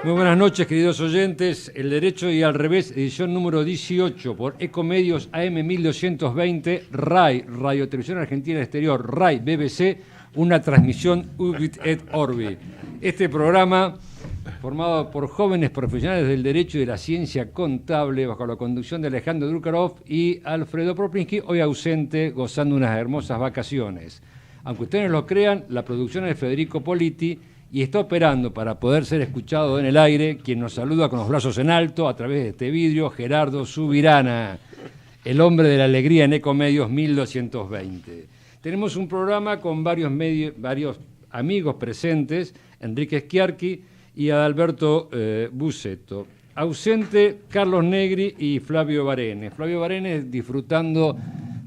Muy buenas noches, queridos oyentes. El Derecho y al Revés, edición número 18, por Ecomedios AM 1220, RAI, Radio Televisión Argentina Exterior, RAI, BBC, una transmisión Ubit et Orbi. Este programa, formado por jóvenes profesionales del derecho y de la ciencia contable, bajo la conducción de Alejandro Drukarov y Alfredo Propinsky, hoy ausente, gozando unas hermosas vacaciones. Aunque ustedes no lo crean, la producción es de Federico Politi, y está operando para poder ser escuchado en el aire quien nos saluda con los brazos en alto a través de este vidrio, Gerardo Subirana, el hombre de la alegría en Ecomedios 1220. Tenemos un programa con varios amigos presentes, Enrique Schiarchi y Adalberto Bucetto. Ausente Carlos Negri y Flavio Varene. Flavio Varene disfrutando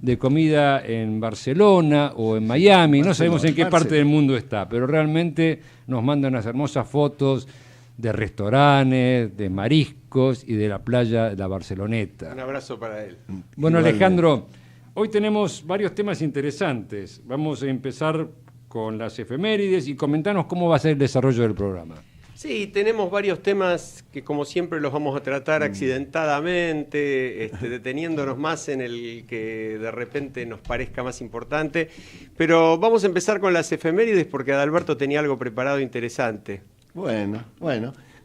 de comida en Barcelona o en Miami, no sabemos en qué parte del mundo está, pero realmente nos manda unas hermosas fotos de restaurantes, de mariscos y de la playa de la Barceloneta. Un abrazo para él. Bueno, Alejandro, hoy tenemos varios temas interesantes. Vamos a empezar con las efemérides y comentanos cómo va a ser el desarrollo del programa. Sí, tenemos varios temas que como siempre los vamos a tratar accidentadamente, deteniéndonos más en el que de repente nos parezca más importante. Pero vamos a empezar con las efemérides porque Adalberto tenía algo preparado interesante. Bueno,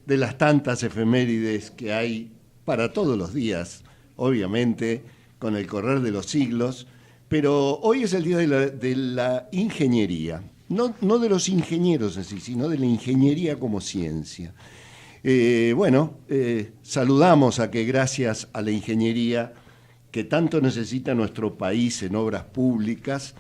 de las tantas efemérides que hay para todos los días, obviamente, con el correr de los siglos, pero hoy es el día de la ingeniería. No de los ingenieros en sí, sino de la ingeniería como ciencia. Saludamos a que gracias a la ingeniería que tanto necesita nuestro país en obras públicas,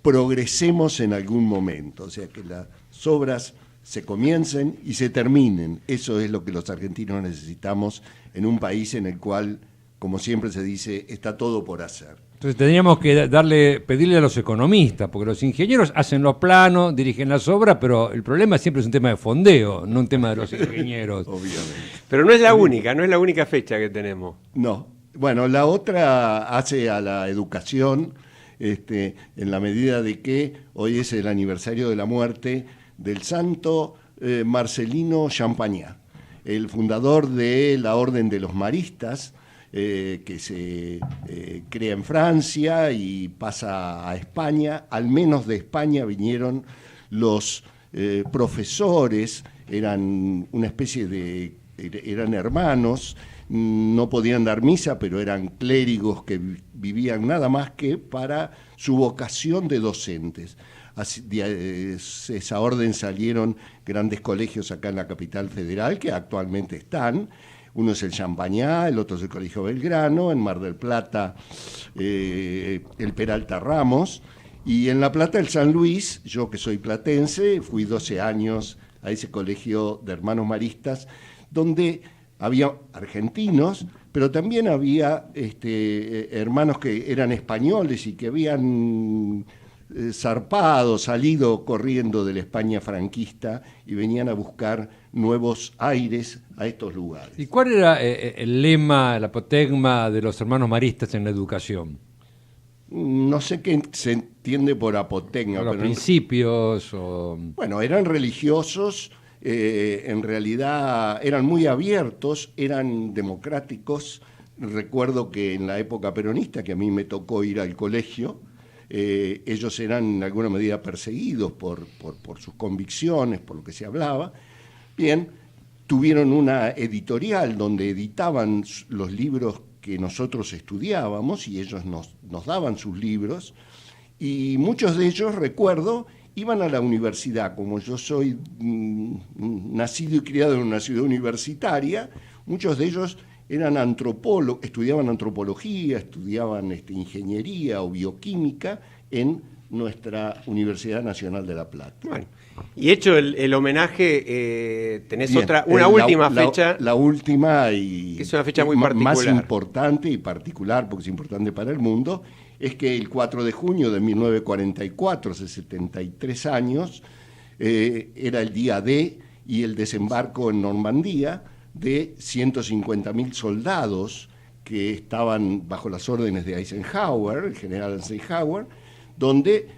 progresemos en algún momento, o sea, que las obras se comiencen y se terminen. Eso es lo que los argentinos necesitamos en un país en el cual, como siempre se dice, está todo por hacer. Entonces tendríamos que pedirle a los economistas, porque los ingenieros hacen los planos, dirigen las obras, pero el problema siempre es un tema de fondeo, no un tema de los ingenieros. Obviamente. Pero no es la única fecha que tenemos. No. Bueno, la otra hace a la educación, en la medida de que hoy es el aniversario de la muerte del santo Marcelino Champagnat, el fundador de la Orden de los Maristas, que se crea en Francia y pasa a España. Al menos de España vinieron los profesores, eran una especie de... eran hermanos, no podían dar misa, pero eran clérigos que vivían nada más que para su vocación de docentes. Así, de esa orden salieron grandes colegios acá en la capital federal, que actualmente están. Uno es el Champagnat, el otro es el Colegio Belgrano, en Mar del Plata el Peralta Ramos, y en La Plata el San Luis. Yo que soy platense, fui 12 años a ese colegio de hermanos maristas, donde había argentinos, pero también había hermanos que eran españoles y que habían salido corriendo de la España franquista y venían a buscar nuevos aires a estos lugares. ¿Y cuál era el lema, la apotegma de los hermanos maristas en la educación? No sé qué se entiende por apotegma. Los principios o... Bueno, eran religiosos, en realidad eran muy abiertos, eran democráticos. Recuerdo que en la época peronista, que a mí me tocó ir al colegio, ellos eran en alguna medida perseguidos por sus convicciones, por lo que se hablaba. Bien, tuvieron una editorial donde editaban los libros que nosotros estudiábamos y ellos nos daban sus libros, y muchos de ellos, recuerdo, iban a la universidad. Como yo soy nacido y criado en una ciudad universitaria, muchos de ellos eran antropólogos, estudiaban antropología, estudiaban ingeniería o bioquímica en nuestra Universidad Nacional de La Plata. Bueno, y hecho el homenaje, tenés una última fecha. La última, y que es una fecha muy particular. Más importante y particular, porque es importante para el mundo, es que el 4 de junio de 1944, hace 73 años, era el día D y el desembarco en Normandía de 150.000 soldados que estaban bajo las órdenes de Eisenhower, el general Eisenhower, donde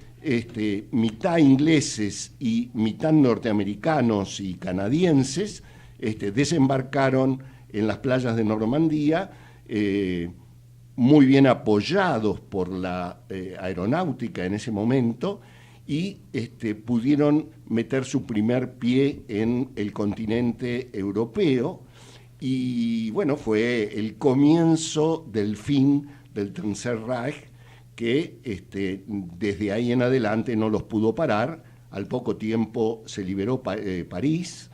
mitad ingleses y mitad norteamericanos y canadienses, desembarcaron en las playas de Normandía, muy bien apoyados por la aeronáutica en ese momento, y pudieron meter su primer pie en el continente europeo, y bueno, fue el comienzo del fin del Tercer Reich, que desde ahí en adelante no los pudo parar. Al poco tiempo se liberó París.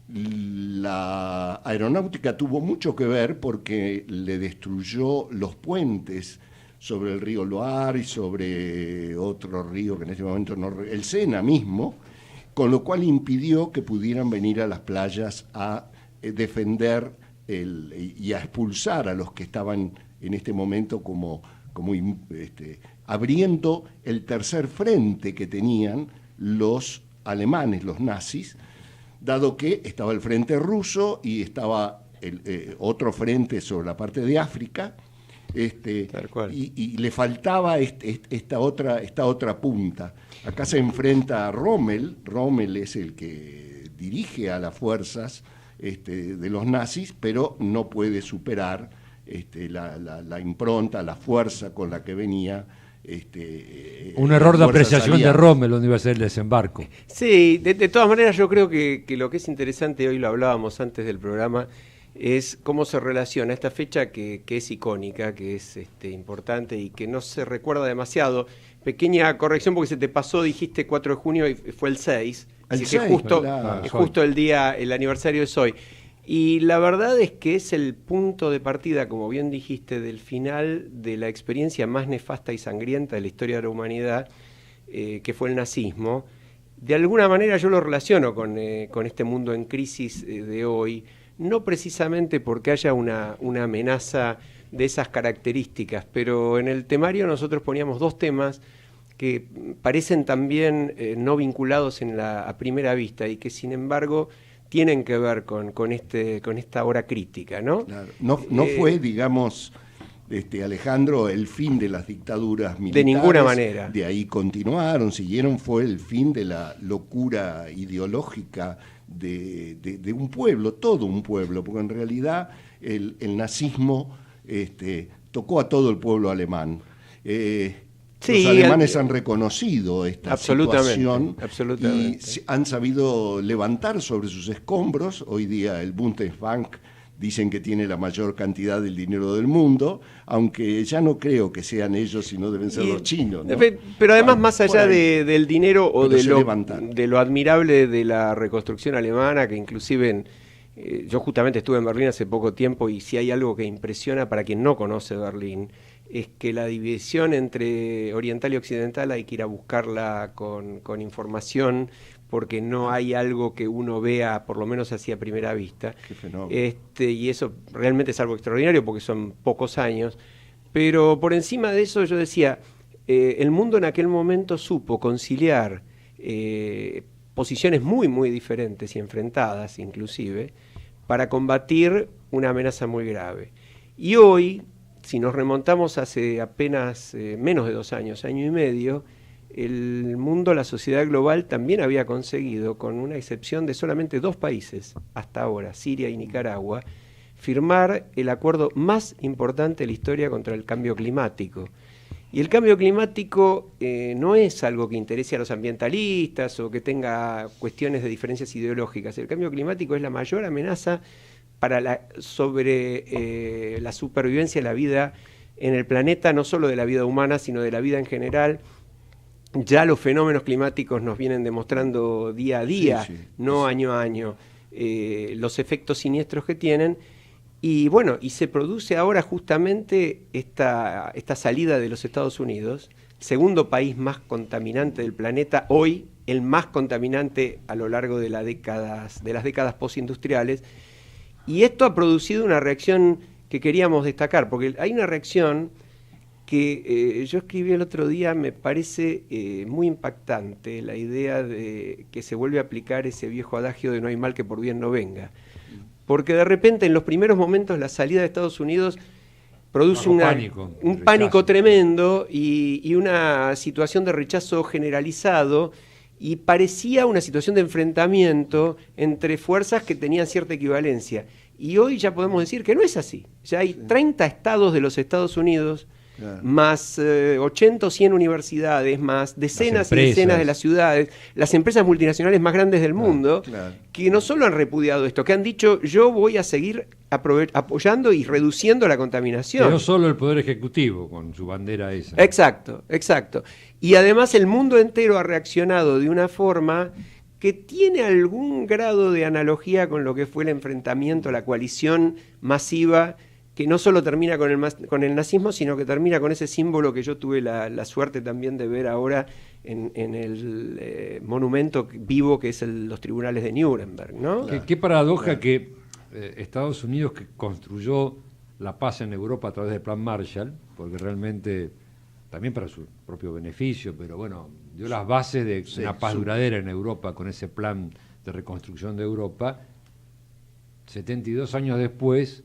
La aeronáutica tuvo mucho que ver porque le destruyó los puentes sobre el río Loire y sobre otro río que en ese momento el Sena mismo, con lo cual impidió que pudieran venir a las playas a defender y a expulsar a los que estaban en este momento como abriendo el tercer frente que tenían los alemanes, los nazis, dado que estaba el frente ruso y estaba otro frente sobre la parte de África, y le faltaba esta otra punta. Acá se enfrenta a Rommel. Rommel es el que dirige a las fuerzas de los nazis, pero no puede superar la impronta, la fuerza con la que venía. Un error de apreciación de Rommel donde iba a ser el desembarco. Sí, de todas maneras yo creo que lo que es interesante, hoy lo hablábamos antes del programa, es cómo se relaciona esta fecha que es icónica, que es importante y que no se recuerda demasiado. Pequeña corrección porque se te pasó, dijiste 4 de junio y fue el 6. Así que justo el aniversario es hoy. Y la verdad es que es el punto de partida, como bien dijiste, del final de la experiencia más nefasta y sangrienta de la historia de la humanidad, que fue el nazismo. De alguna manera yo lo relaciono con este mundo en crisis de hoy, no precisamente porque haya una amenaza de esas características, pero en el temario nosotros poníamos 2 temas que parecen también no vinculados a primera vista y que sin embargo tienen que ver con esta hora crítica, ¿no? Claro. No fue, digamos, Alejandro, el fin de las dictaduras militares. De ninguna manera. De ahí continuaron, siguieron, fue el fin de la locura ideológica de un pueblo, todo un pueblo, porque en realidad el nazismo tocó a todo el pueblo alemán. Sí, los alemanes han reconocido esta situación absolutamente. Y han sabido levantar sobre sus escombros. Hoy día el Bundesbank dicen que tiene la mayor cantidad del dinero del mundo, aunque ya no creo que sean ellos, sino deben ser los chinos, ¿no? Pero además, más allá del dinero o de lo admirable de la reconstrucción alemana, que inclusive yo justamente estuve en Berlín hace poco tiempo, y si hay algo que impresiona para quien no conoce Berlín, es que la división entre oriental y occidental hay que ir a buscarla con información, porque no hay algo que uno vea, por lo menos así a primera vista. Qué fenómeno. Y eso realmente es algo extraordinario, porque son pocos años. Pero por encima de eso yo decía, el mundo en aquel momento supo conciliar posiciones muy, muy diferentes y enfrentadas inclusive, para combatir una amenaza muy grave. Y hoy, si nos remontamos hace apenas menos de 2 años, año y medio, el mundo, la sociedad global también había conseguido, con una excepción de solamente 2 países hasta ahora, Siria y Nicaragua, firmar el acuerdo más importante de la historia contra el cambio climático. Y el cambio climático no es algo que interese a los ambientalistas o que tenga cuestiones de diferencias ideológicas. El cambio climático es la mayor amenaza sobre la supervivencia de la vida en el planeta, no solo de la vida humana, sino de la vida en general. Ya los fenómenos climáticos nos vienen demostrando día a día, no año a año, los efectos siniestros que tienen. Y bueno, y se produce ahora justamente esta salida de los Estados Unidos, segundo país más contaminante del planeta, hoy el más contaminante a lo largo de las décadas postindustriales. Y esto ha producido una reacción que queríamos destacar, porque hay una reacción que yo escribí el otro día, me parece muy impactante, la idea de que se vuelve a aplicar ese viejo adagio de no hay mal que por bien no venga. Porque de repente en los primeros momentos la salida de Estados Unidos produce un pánico tremendo y una situación de rechazo generalizado, y parecía una situación de enfrentamiento entre fuerzas que tenían cierta equivalencia. Y hoy ya podemos decir que no es así. Ya hay 30 estados de los Estados Unidos, claro, más 80 o 100 universidades, más decenas y decenas de las ciudades, las empresas multinacionales más grandes del mundo, claro, que no solo han repudiado esto, que han dicho: yo voy a seguir apoyando y reduciendo la contaminación. Que no solo el Poder Ejecutivo con su bandera esa. Exacto, exacto. Y además el mundo entero ha reaccionado de una forma que tiene algún grado de analogía con lo que fue el enfrentamiento, la coalición masiva, que no solo termina con el nazismo, sino que termina con ese símbolo que yo tuve la suerte también de ver ahora en el monumento vivo que es los tribunales de Nuremberg, ¿no? Claro. Qué paradoja, claro, que Estados Unidos, que construyó la paz en Europa a través del Plan Marshall, porque realmente, también para su propio beneficio, pero bueno, dio las bases de una paz duradera en Europa con ese plan de reconstrucción de Europa. 72 años después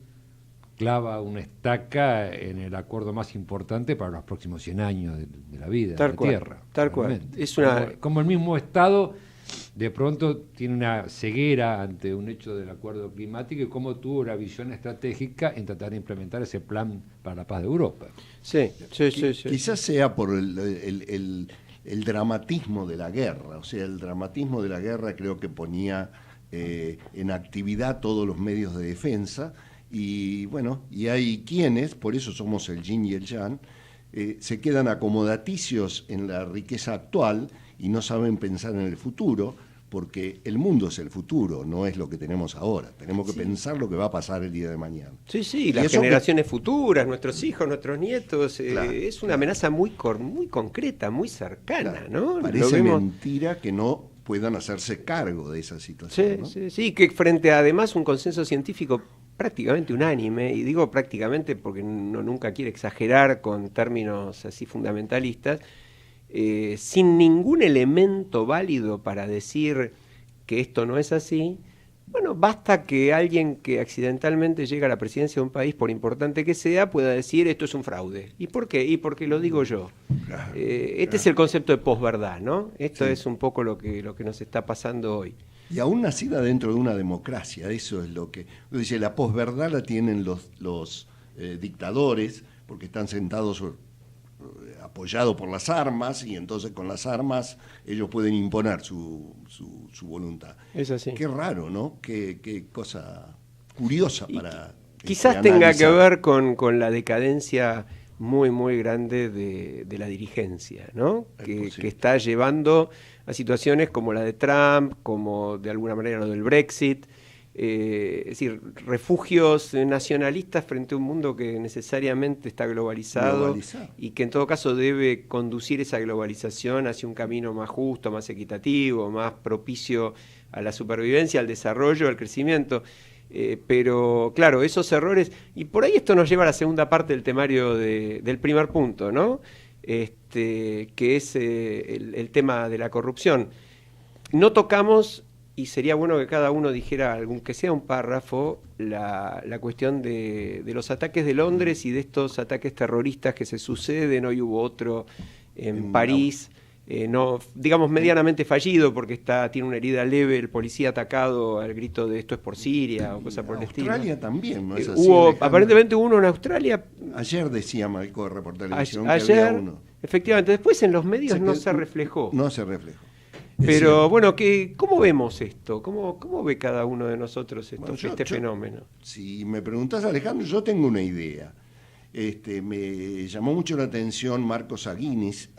clava una estaca en el acuerdo más importante para los próximos 100 años de la vida, de la Tierra. Tal cual. Es como el mismo Estado de pronto tiene una ceguera ante un hecho del acuerdo climático, y cómo tuvo una visión estratégica en tratar de implementar ese plan para la paz de Europa. Sí. Quizás sea por el dramatismo de la guerra. O sea, el dramatismo de la guerra creo que ponía en actividad todos los medios de defensa. Y bueno, y hay quienes, por eso somos el yin y el yang, se quedan acomodaticios en la riqueza actual y no saben pensar en el futuro, porque el mundo es el futuro, no es lo que tenemos ahora. Tenemos que pensar lo que va a pasar el día de mañana. Sí, las generaciones futuras, nuestros hijos, nuestros nietos, claro, es una amenaza muy concreta, muy cercana, claro, ¿no? Parece mentira que no puedan hacerse cargo de esa situación. Sí, que frente a además un consenso científico prácticamente unánime, y digo prácticamente porque uno nunca quiere exagerar con términos así fundamentalistas, sin ningún elemento válido para decir que esto no es así. Bueno, basta que alguien que accidentalmente llega a la presidencia de un país, por importante que sea, pueda decir: esto es un fraude. ¿Y por qué? Y porque lo digo yo. Claro, este es el concepto de posverdad, ¿no? Esto es un poco lo que nos está pasando hoy. Y aún nacida dentro de una democracia, eso es lo que... Dice, la posverdad la tienen los dictadores, porque están sentados apoyados por las armas, y entonces con las armas ellos pueden imponer su voluntad. Es así. Qué raro, ¿no? Qué cosa curiosa para... Quizás tenga que ver con la decadencia muy, muy grande de la dirigencia, ¿no? Que está llevando a situaciones como la de Trump, como de alguna manera lo del Brexit, es decir, refugios nacionalistas frente a un mundo que necesariamente está globalizado y que en todo caso debe conducir esa globalización hacia un camino más justo, más equitativo, más propicio a la supervivencia, al desarrollo, al crecimiento. Pero claro, esos errores, y por ahí esto nos lleva a la segunda parte del temario del primer punto, ¿no? Que es el tema de la corrupción. No tocamos, y sería bueno que cada uno dijera, aunque sea un párrafo, la cuestión de los ataques de Londres y de estos ataques terroristas que se suceden. Hoy hubo otro en París. No, digamos medianamente fallido, porque tiene una herida leve el policía atacado al grito de esto es por Siria o cosa por el estilo. Australia también, ¿no es así? Aparentemente uno en Australia. Ayer decía Marco de por televisión ayer, que había uno. Efectivamente, después en los medios no se reflejó. No se reflejó. Pero bueno, ¿cómo vemos esto? ¿Cómo ve cada uno de nosotros este fenómeno? Si me preguntás, Alejandro, yo tengo una idea. Me llamó mucho la atención Marcos Aguinis,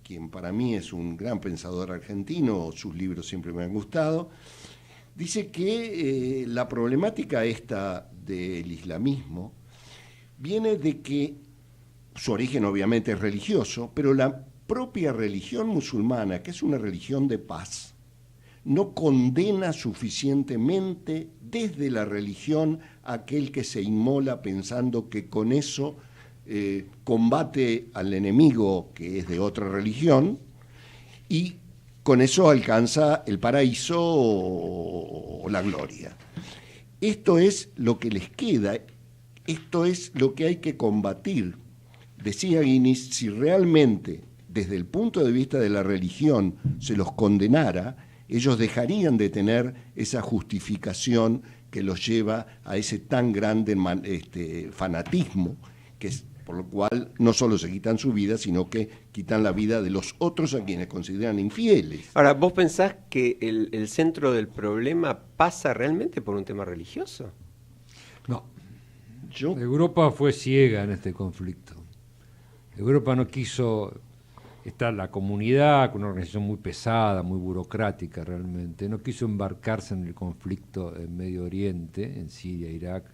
quien para mí es un gran pensador argentino, sus libros siempre me han gustado. Dice que la problemática esta del islamismo viene de que su origen obviamente es religioso, pero la propia religión musulmana, que es una religión de paz, no condena suficientemente desde la religión a aquel que se inmola pensando que con eso combate al enemigo que es de otra religión y con eso alcanza el paraíso o la gloria. Esto es lo que les queda. esto es lo que hay que combatir. Decía Guinness, si realmente desde el punto de vista de la religión se los condenara, ellos dejarían de tener esa justificación que los lleva a ese tan grande fanatismo, que es, por lo cual no solo se quitan su vida, sino que quitan la vida de los otros a quienes consideran infieles. Ahora, ¿vos pensás que el centro del problema pasa realmente por un tema religioso? No. Europa fue ciega en este conflicto. Europa no quiso... Está la comunidad, con una organización muy pesada, muy burocrática realmente, no quiso embarcarse en el conflicto en Medio Oriente, en Siria, Irak,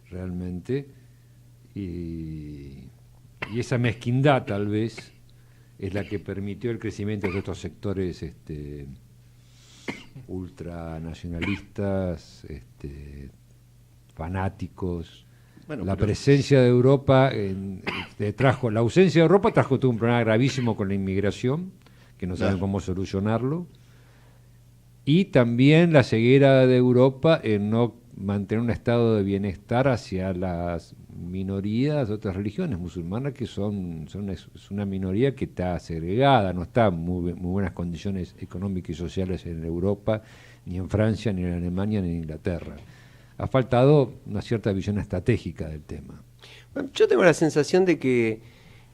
realmente, y esa mezquindad tal vez es la que permitió el crecimiento de estos sectores ultranacionalistas, fanáticos. Bueno, la presencia de Europa la ausencia de Europa trajo todo un problema gravísimo con la inmigración, que no saben cómo solucionarlo, y también la ceguera de Europa en no mantener un estado de bienestar hacia las minorías de otras religiones musulmanas, que es una minoría que está segregada, no está en muy buenas condiciones económicas y sociales en Europa, ni en Francia, ni en Alemania, ni en Inglaterra. Ha faltado una cierta visión estratégica del tema. Bueno, yo tengo la sensación de que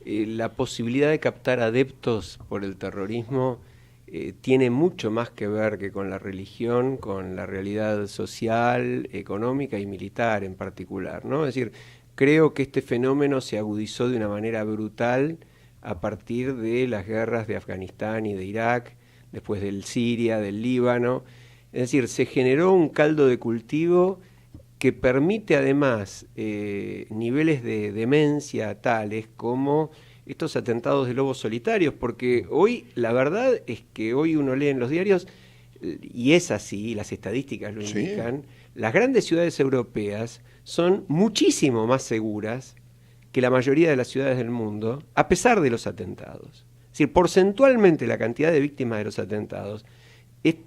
la posibilidad de captar adeptos por el terrorismo tiene mucho más que ver que con la religión, con la realidad social, económica y militar en particular, ¿no? Es decir, creo que este fenómeno se agudizó de una manera brutal a partir de las guerras de Afganistán y de Irak, después del Siria, del Líbano. Es decir, se generó un caldo de cultivo que permite además niveles de demencia tales como estos atentados de lobos solitarios, porque hoy, la verdad es que hoy uno lee en los diarios, y es así, las estadísticas lo indican, las grandes ciudades europeas son muchísimo más seguras que la mayoría de las ciudades del mundo, a pesar de los atentados. Es decir, porcentualmente la cantidad de víctimas de los atentados es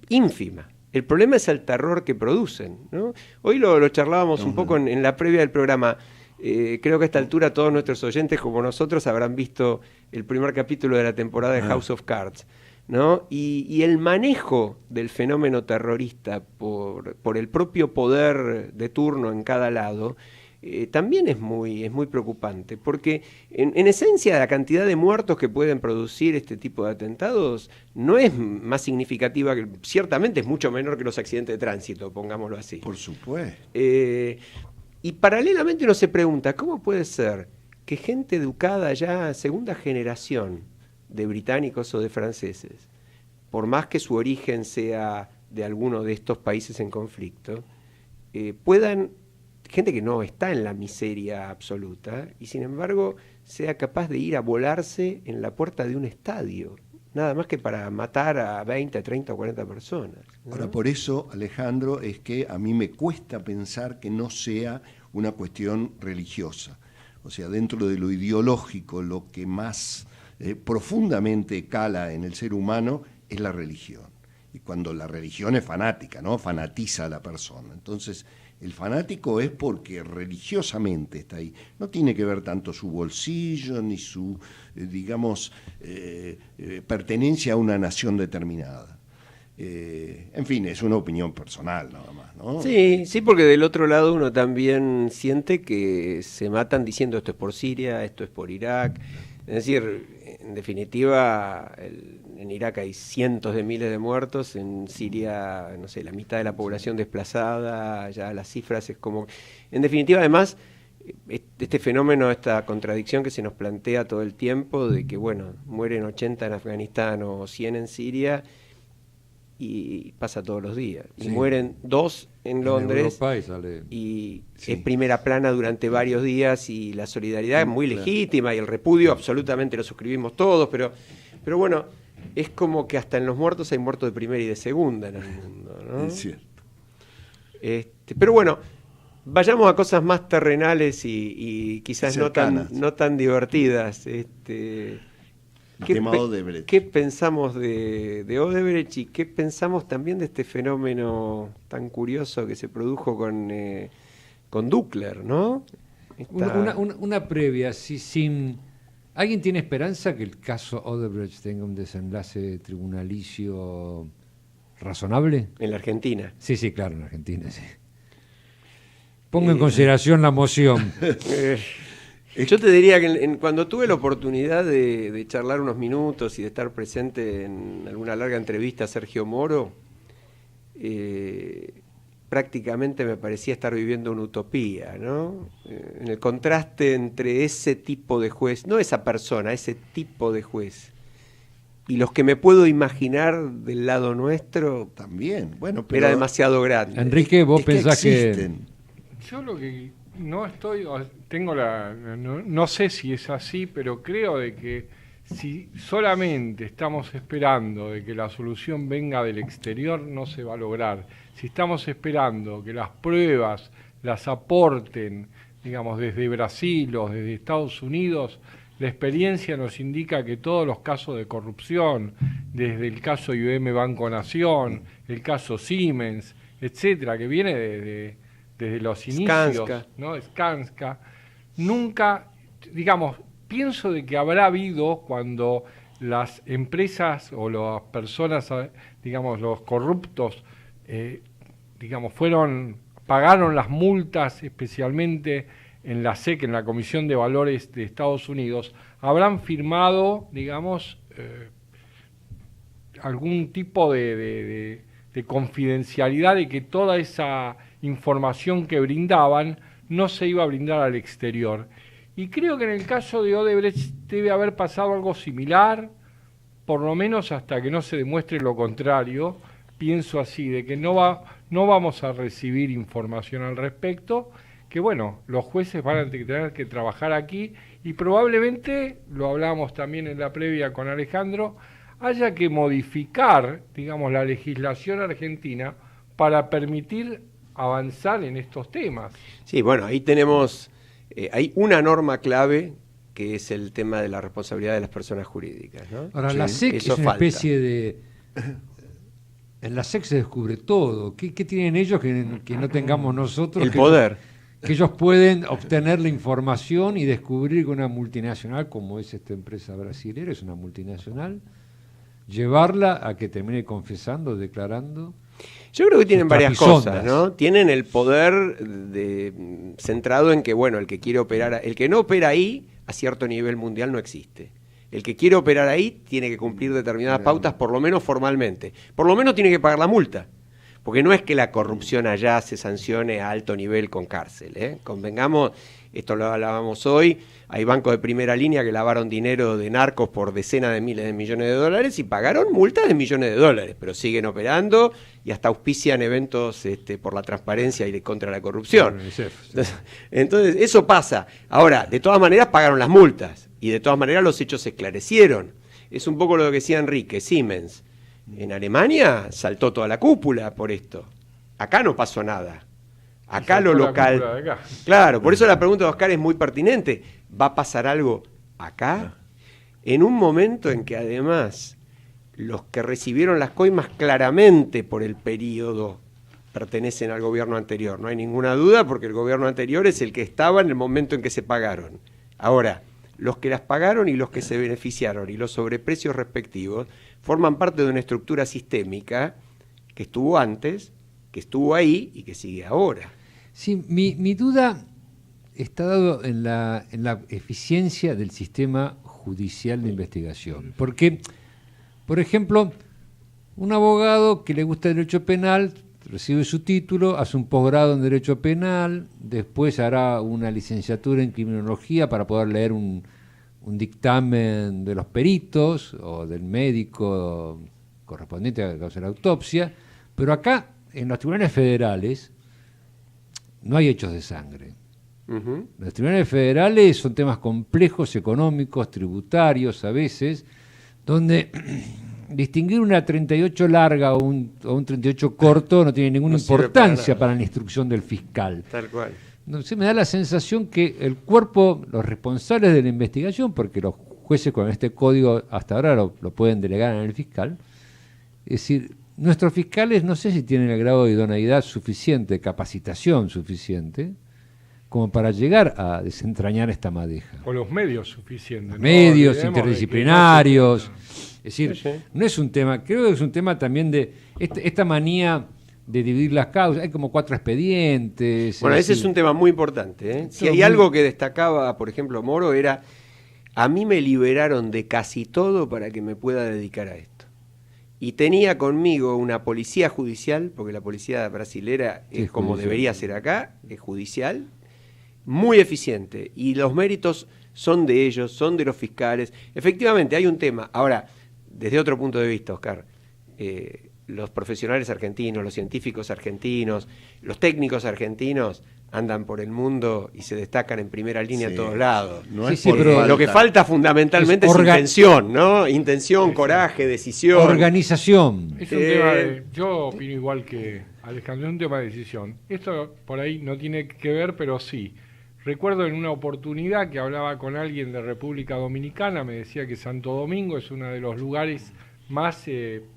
ínfima. El problema es el terror que producen, ¿no? Hoy lo charlábamos un poco en la previa del programa. Creo que a esta altura todos nuestros oyentes, como nosotros, habrán visto el primer capítulo de la temporada de House of Cards, ¿no? Y el manejo del fenómeno terrorista por el propio poder de turno en cada lado también es muy preocupante, porque en esencia la cantidad de muertos que pueden producir este tipo de atentados no es más significativa, ciertamente es mucho menor que los accidentes de tránsito, pongámoslo así. Por supuesto. Y paralelamente uno se pregunta, ¿cómo puede ser que gente educada ya segunda generación de británicos o de franceses, por más que su origen sea de alguno de estos países en conflicto, gente que no está en la miseria absoluta, y sin embargo sea capaz de ir a volarse en la puerta de un estadio, nada más que para matar a 20, 30 o 40 personas, ¿no? Ahora, por eso, Alejandro, es que a mí me cuesta pensar que no sea una cuestión religiosa. O sea, dentro de lo ideológico, lo que más profundamente cala en el ser humano es la religión. Y cuando la religión es fanática, ¿no? Fanatiza a la persona. Entonces, el fanático es porque religiosamente está ahí. No tiene que ver tanto su bolsillo ni su, pertenencia a una nación determinada. En fin, es una opinión personal nada más, ¿no? Sí, porque del otro lado uno también siente que se matan diciendo esto es por Siria, esto es por Irak. Es decir, en definitiva, en Irak hay cientos de miles de muertos, en Siria, no sé, la mitad de la población desplazada, ya las cifras es como... En definitiva, además, este fenómeno, esta contradicción que se nos plantea todo el tiempo de que, bueno, mueren 80 en Afganistán o 100 en Siria y pasa todos los días. Y mueren 2 en Londres y es primera plana durante varios días, y la solidaridad es muy legítima y el repudio absolutamente lo suscribimos todos, pero bueno, es como que hasta en los muertos hay muertos de primera y de segunda en el mundo, ¿no? Es cierto. Pero bueno, vayamos a cosas más terrenales y quizás no tan divertidas. ¿Qué pensamos de Odebrecht y qué pensamos también de este fenómeno tan curioso que se produjo con con Duckler, ¿no? Una previa, ¿alguien tiene esperanza que el caso Odebrecht tenga un desenlace tribunalicio razonable? En la Argentina. Sí, claro, en Argentina, sí. Pongo en consideración la moción. Yo te diría que cuando tuve la oportunidad de charlar unos minutos y de estar presente en alguna larga entrevista a Sergio Moro, prácticamente me parecía estar viviendo una utopía, ¿no? En el contraste entre ese tipo de juez, no esa persona, ese tipo de juez, y los que me puedo imaginar del lado nuestro, también, bueno, pero era demasiado grande. Enrique, vos pensás que... Yo lo que no estoy, no sé si es así, pero creo de que si solamente estamos esperando de que la solución venga del exterior, no se va a lograr. Si estamos esperando que las pruebas las aporten, digamos, desde Brasil o desde Estados Unidos, la experiencia nos indica que todos los casos de corrupción, desde el caso IBM Banco Nación, el caso Siemens, etcétera, que viene desde los inicios, Skanska, ¿no? Skanska, nunca, digamos, pienso de que habrá habido cuando las empresas o las personas, digamos, los corruptos, digamos, pagaron las multas, especialmente en la SEC, en la Comisión de Valores de Estados Unidos, habrán firmado, digamos, algún tipo de confidencialidad de que toda esa información que brindaban no se iba a brindar al exterior. Y creo que en el caso de Odebrecht debe haber pasado algo similar, por lo menos hasta que no se demuestre lo contrario. Pienso así, de que no vamos a recibir información al respecto, que bueno, los jueces van a tener que trabajar aquí y probablemente, lo hablábamos también en la previa con Alejandro, haya que modificar, digamos, la legislación argentina para permitir avanzar en estos temas. Sí, bueno, ahí tenemos, hay una norma clave que es el tema de la responsabilidad de las personas jurídicas, ¿no? Ahora, Sí, la SEC es eso una falta. especie de... En la SEC se descubre todo. ¿Qué tienen ellos que no tengamos nosotros? El poder. Que ellos pueden obtener la información y descubrir que una multinacional, como es esta empresa brasilera, es una multinacional, llevarla a que termine confesando, declarando. Yo creo que tienen varias trapisondas. cosas, ¿no? Tienen el poder centrado en que, bueno, el que quiere operar, el que no opera ahí, a cierto nivel mundial no existe. El que quiere operar ahí tiene que cumplir determinadas pautas, por lo menos formalmente. Por lo menos tiene que pagar la multa. Porque no es que la corrupción allá se sancione a alto nivel con cárcel, ¿eh? Convengamos, esto lo hablábamos hoy, hay bancos de primera línea que lavaron dinero de narcos por decenas de miles de millones de dólares y pagaron multas de millones de dólares, pero siguen operando y hasta auspician eventos por la transparencia y contra la corrupción. Entonces, eso pasa. Ahora, de todas maneras pagaron las multas y de todas maneras los hechos se esclarecieron. Es un poco lo que decía Enrique, Siemens. En Alemania saltó toda la cúpula por esto. Acá no pasó nada. Acá lo local. Claro, por eso la pregunta de Oscar es muy pertinente. ¿Va a pasar algo acá? En un momento en que además los que recibieron las coimas claramente por el periodo pertenecen al gobierno anterior. No hay ninguna duda porque el gobierno anterior es el que estaba en el momento en que se pagaron. Ahora, los que las pagaron y los que se beneficiaron y los sobreprecios respectivos forman parte de una estructura sistémica que estuvo antes, que estuvo ahí y que sigue ahora. Sí, mi duda está dado en la eficiencia del sistema judicial de investigación. Porque, por ejemplo, un abogado que le gusta el derecho penal recibe su título, hace un posgrado en derecho penal, después hará una licenciatura en criminología para poder leer un dictamen de los peritos o del médico correspondiente a causa de la autopsia, pero acá, en los tribunales federales, no hay hechos de sangre. Uh-huh. Los tribunales federales son temas complejos, económicos, tributarios a veces, donde distinguir una 38 larga o un 38 corto no tiene ninguna importancia para la instrucción del fiscal. Tal cual. Entonces me da la sensación que el cuerpo, los responsables de la investigación, porque los jueces con este código hasta ahora lo pueden delegar en el fiscal, es decir, nuestros fiscales no sé si tienen el grado de idoneidad suficiente, capacitación suficiente, como para llegar a desentrañar esta madeja. Con los medios suficientes. Medios Olvidemos interdisciplinarios. de que Es decir, Sí, sí. no es un tema, creo que es un tema también de esta manía de dividir las causas. Hay como 4 expedientes. Bueno, ese es decir, un tema muy importante, ¿eh? Si hay muy- algo que destacaba, por ejemplo, Moro, era: a mí me liberaron de casi todo para que me pueda dedicar a esto. Y tenía conmigo una policía judicial, porque la policía brasilera Sí, es como judicial. debería ser acá, es judicial, muy eficiente. Y los méritos son de ellos, son de los fiscales. Efectivamente, hay un tema. Ahora, desde otro punto de vista, Oscar, los profesionales argentinos, los científicos argentinos, los técnicos argentinos andan por el mundo y se destacan en primera línea Sí. a todos lados. No Sí, es sí, por pero Lo que falta fundamentalmente es intención, ¿no? Intención, coraje, decisión. Organización. Es un tema yo opino igual que Alejandro, es un tema de decisión. Esto por ahí no tiene que ver, pero sí. Recuerdo en una oportunidad que hablaba con alguien de República Dominicana, me decía que Santo Domingo es uno de los lugares más,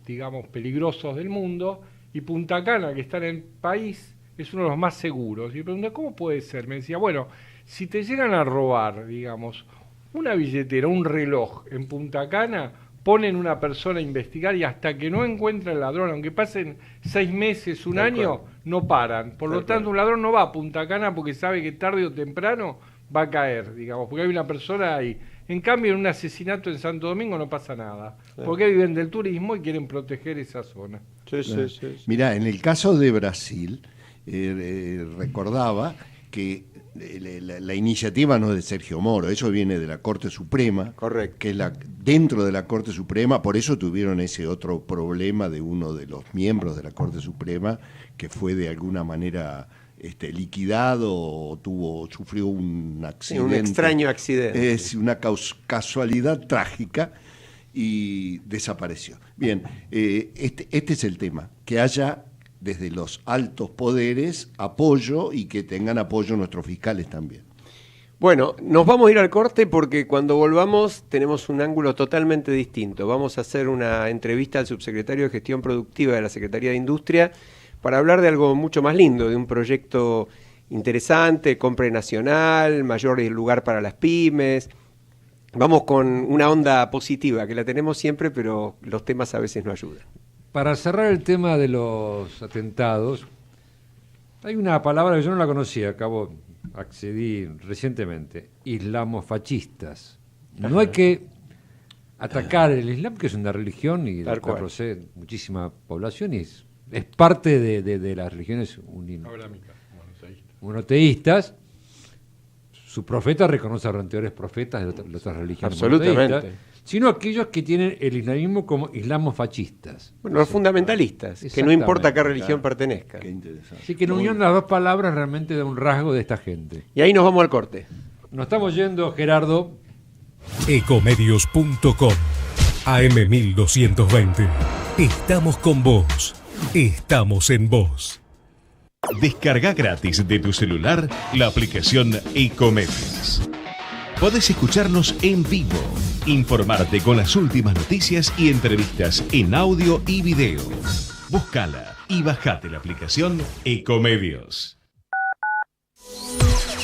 digamos, peligrosos del mundo, y Punta Cana, que está en el país, es uno de los más seguros. Y pregunté, ¿cómo puede ser? Me decía, bueno, si te llegan a robar, digamos, una billetera, un reloj en Punta Cana, ponen una persona a investigar y hasta que no encuentra el ladrón, aunque pasen 6 meses, un Tal año, cual. no paran. Por lo Tal tanto, cual. un ladrón no va a Punta Cana porque sabe que tarde o temprano va a caer, digamos, porque hay una persona ahí. En cambio, en un asesinato en Santo Domingo no pasa nada, porque viven del turismo y quieren proteger esa zona. Sí, sí, sí, sí. Mirá, en el caso de Brasil, recordaba que la iniciativa no es de Sergio Moro, eso viene de la Corte Suprema, Correcto. que es dentro de la Corte Suprema, por eso tuvieron ese otro problema de uno de los miembros de la Corte Suprema, que fue de alguna manera liquidado o sufrió un Sí, accidente. un extraño accidente. Es una casualidad trágica y desapareció. Bien, este es el tema, que haya desde los altos poderes apoyo y que tengan apoyo nuestros fiscales también. Bueno, nos vamos a ir al corte porque cuando volvamos tenemos un ángulo totalmente distinto. Vamos a hacer una entrevista al subsecretario de Gestión Productiva de la Secretaría de Industria para hablar de algo mucho más lindo, de un proyecto interesante, compra nacional, mayor lugar para las pymes. Vamos con una onda positiva, que la tenemos siempre, pero los temas a veces no ayudan. Para cerrar el tema de los atentados, hay una palabra que yo no la conocía, accedí recientemente: islamofascistas. No hay que atacar el Islam, que es una religión y Tal cual. posee muchísima población y es parte de las religiones monoteístas. Su profeta reconoce a los anteriores profetas de otras religiones Absolutamente. monoteístas, sino aquellos que tienen el islamismo como islamofascistas. Bueno, los fundamentalistas, que no Exactamente, importa a qué religión claro. pertenezca. Qué interesante. Así que la unión de las dos palabras realmente da un rasgo de esta gente. Y ahí nos vamos al corte. Nos estamos yendo, Gerardo. Ecomedios.com AM1220. Estamos con vos. Estamos en vos. Descarga gratis de tu celular la aplicación Ecomedios. Podés escucharnos en vivo, informarte con las últimas noticias y entrevistas en audio y video. Búscala y bajate la aplicación Ecomedios.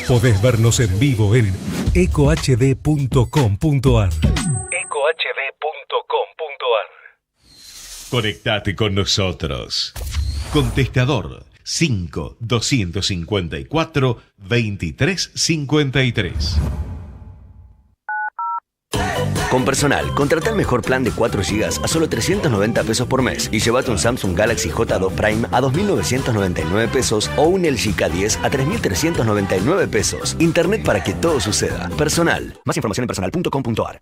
Podés vernos en vivo en ecohd.com.ar. Conectate con nosotros. Contestador 5 254 2353. Con Personal, contrata el mejor plan de 4 GB a solo 390 pesos por mes y llévate un Samsung Galaxy J2 Prime a 2.999 pesos o un LG K10 a 3.399 pesos. Internet para que todo suceda. Personal. Más información en personal.com.ar.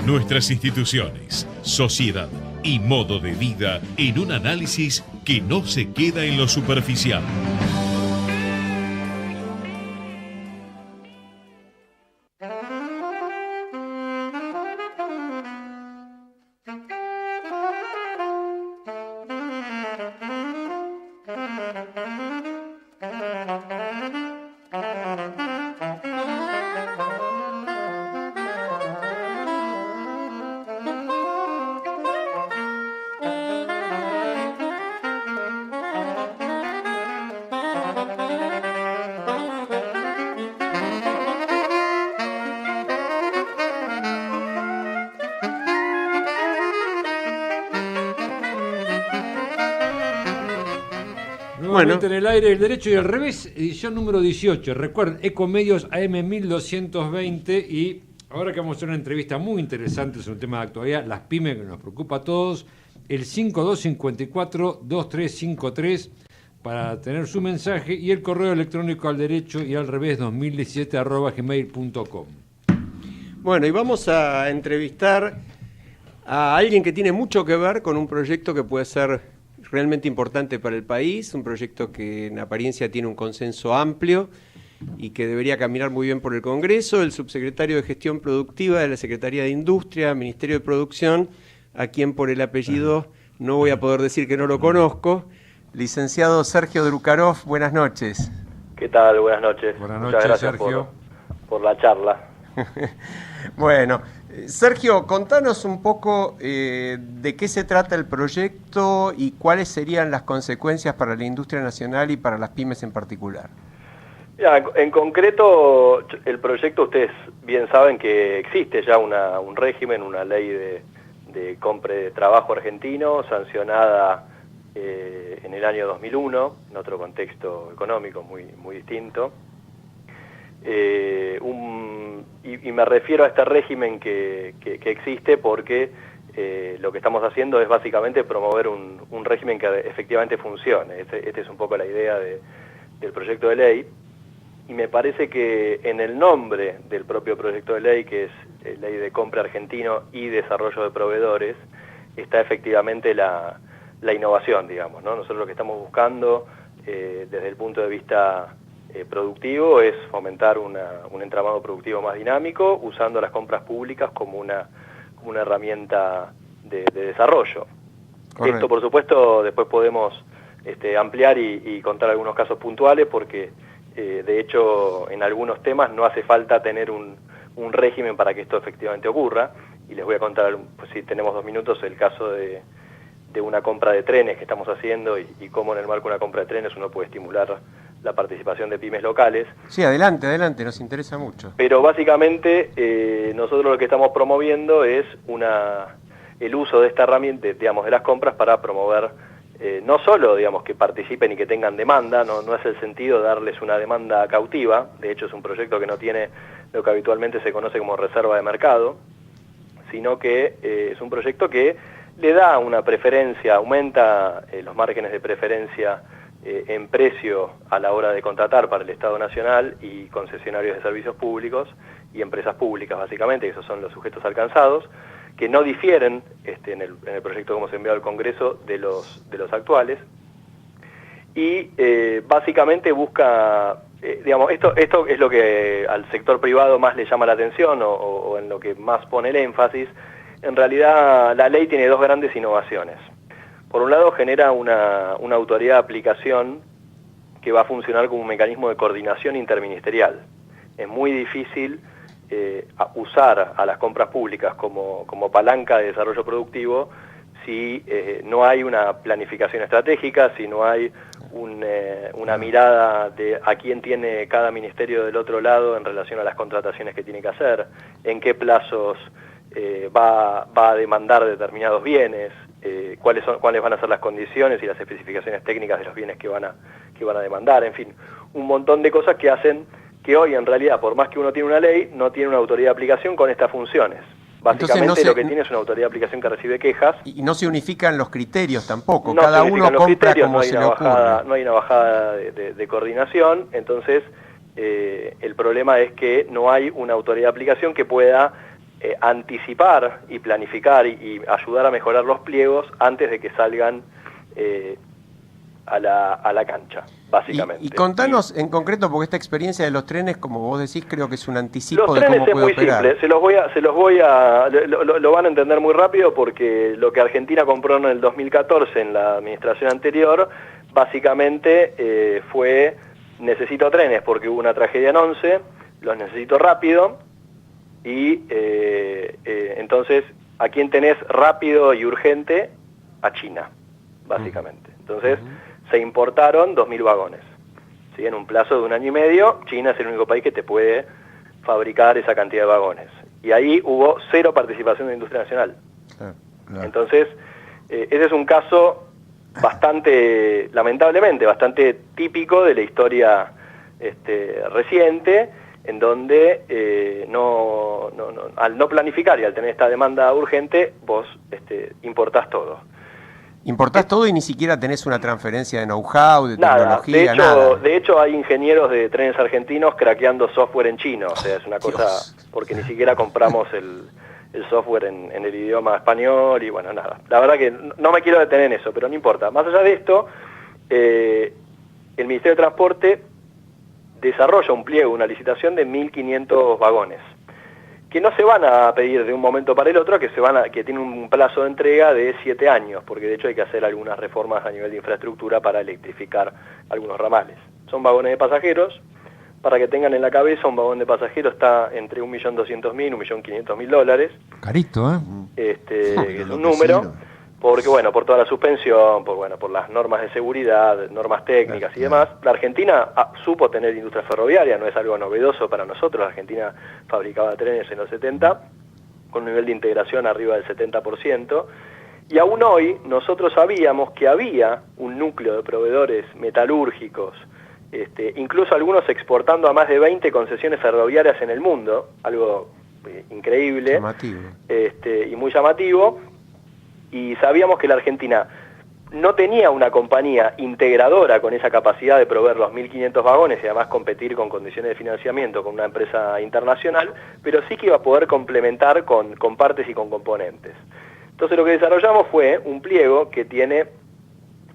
Nuestras instituciones, sociedad y modo de vida en un análisis que no se queda en lo superficial. Nuevamente en el aire, El Derecho y al Revés, edición número 18. Recuerden, Ecomedios AM 1220. Y ahora que vamos a hacer una entrevista muy interesante sobre un tema de actualidad, las pymes, que nos preocupa a todos, el 5254-2353 para tener su mensaje, y el correo electrónico al derecho y al revés 2017@gmail.com. Bueno, y vamos a entrevistar a alguien que tiene mucho que ver con un proyecto que puede ser realmente importante para el país, un proyecto que en apariencia tiene un consenso amplio y que debería caminar muy bien por el Congreso, el subsecretario de Gestión Productiva de la Secretaría de Industria, Ministerio de Producción, a quien por el apellido no voy a poder decir que no lo conozco, licenciado Sergio Drukarov. Buenas noches. ¿Qué tal? Buenas noches. Buenas Muchas noches, gracias Sergio. por la charla. Bueno, Sergio, contanos un poco de qué se trata el proyecto y cuáles serían las consecuencias para la industria nacional y para las pymes en particular. Ya, en concreto, el proyecto, ustedes bien saben que existe ya un régimen, una ley de compra de trabajo argentino sancionada en el año 2001, en otro contexto económico muy distinto. Y me refiero a este régimen que existe porque lo que estamos haciendo es básicamente promover un régimen que efectivamente funcione. Esta es un poco la idea del proyecto de ley, y me parece que en el nombre del propio proyecto de ley, que es Ley de Compra Argentino y Desarrollo de Proveedores, está efectivamente la innovación, digamos, ¿no? Nosotros lo que estamos buscando desde el punto de vista productivo es fomentar un entramado productivo más dinámico, usando las compras públicas como una herramienta de desarrollo. Correcto. Esto, por supuesto, después podemos ampliar y contar algunos casos puntuales, porque de hecho en algunos temas no hace falta tener un régimen para que esto efectivamente ocurra, y les voy a contar, pues, si tenemos 2 minutos, el caso de una compra de trenes que estamos haciendo y cómo en el marco de una compra de trenes uno puede estimular la participación de pymes locales. Sí, adelante, nos interesa mucho. Pero básicamente nosotros lo que estamos promoviendo es el uso de esta herramienta, digamos, de las compras, para promover no solo, digamos, que participen y que tengan demanda, no es el sentido darles una demanda cautiva. De hecho es un proyecto que no tiene lo que habitualmente se conoce como reserva de mercado, sino que es un proyecto que le da una preferencia, aumenta los márgenes de preferencia en precio a la hora de contratar para el Estado Nacional y concesionarios de servicios públicos y empresas públicas, básicamente, que esos son los sujetos alcanzados, que no difieren en el proyecto como se envió al Congreso de los actuales, y básicamente busca, digamos, esto es lo que al sector privado más le llama la atención o en lo que más pone el énfasis. En realidad la ley tiene 2 grandes innovaciones. Por un lado, genera una autoridad de aplicación que va a funcionar como un mecanismo de coordinación interministerial. Es muy difícil usar a las compras públicas como palanca de desarrollo productivo si no hay una planificación estratégica, si no hay una mirada de a quién tiene cada ministerio del otro lado en relación a las contrataciones que tiene que hacer, en qué plazos va a demandar determinados bienes, cuáles van a ser las condiciones y las especificaciones técnicas de los bienes que van a demandar, en fin, un montón de cosas que hacen que hoy en realidad, por más que uno tiene una ley, no tiene una autoridad de aplicación con estas funciones. Básicamente lo que tiene es una autoridad de aplicación que recibe quejas. Y no se unifican los criterios tampoco, no cada uno compra como se le ocurre. No hay una bajada de coordinación, entonces el problema es que no hay una autoridad de aplicación que pueda anticipar y planificar y ayudar a mejorar los pliegos antes de que salgan a la cancha, básicamente. Y contanos en concreto, porque esta experiencia de los trenes, como vos decís, creo que es un anticipo de cómo puede operar. Los trenes es muy simple, lo van a entender muy rápido, porque lo que Argentina compró en el 2014 en la administración anterior, básicamente fue: necesito trenes porque hubo una tragedia en Once, los necesito rápido, y entonces, ¿a quién tenés rápido y urgente? A China, básicamente. Entonces, se importaron 2.000 vagones. ¿Sí? En un plazo de 1 año y medio, China es el único país que te puede fabricar esa cantidad de vagones. Y ahí hubo 0 participación de la industria nacional. Entonces, ese es un caso bastante, lamentablemente, bastante típico de la historia reciente, en donde al no planificar y al tener esta demanda urgente, vos importás todo. Importás todo y ni siquiera tenés una transferencia de know-how, de Nada, tecnología, nada. De hecho, hay ingenieros de trenes argentinos craqueando software en chino, o sea, es una cosa, Dios. porque ni siquiera compramos el software en el idioma español y bueno, nada. La verdad que no me quiero detener en eso, pero no importa. Más allá de esto, el Ministerio de Transporte desarrolla un pliego, una licitación de 1.500 vagones, que no se van a pedir de un momento para el otro, que tiene un plazo de entrega de 7 años, porque de hecho hay que hacer algunas reformas a nivel de infraestructura para electrificar algunos ramales. Son vagones de pasajeros. Para que tengan en la cabeza, un vagón de pasajeros está entre $1.200.000 y $1.500.000. Carito, ¿eh? Es un número, porque bueno, por toda la suspensión, por las normas de seguridad, normas técnicas y demás. La Argentina supo tener industria ferroviaria, no es algo novedoso para nosotros. La Argentina fabricaba trenes en los 70, con un nivel de integración arriba del 70%. Y aún hoy, nosotros sabíamos que había un núcleo de proveedores metalúrgicos, incluso algunos exportando a más de 20 concesiones ferroviarias en el mundo, algo increíble, Llamativo. Y muy llamativo, y sabíamos que la Argentina no tenía una compañía integradora con esa capacidad de proveer los 1.500 vagones y además competir con condiciones de financiamiento con una empresa internacional, pero sí que iba a poder complementar con partes y con componentes. Entonces lo que desarrollamos fue un pliego que tiene,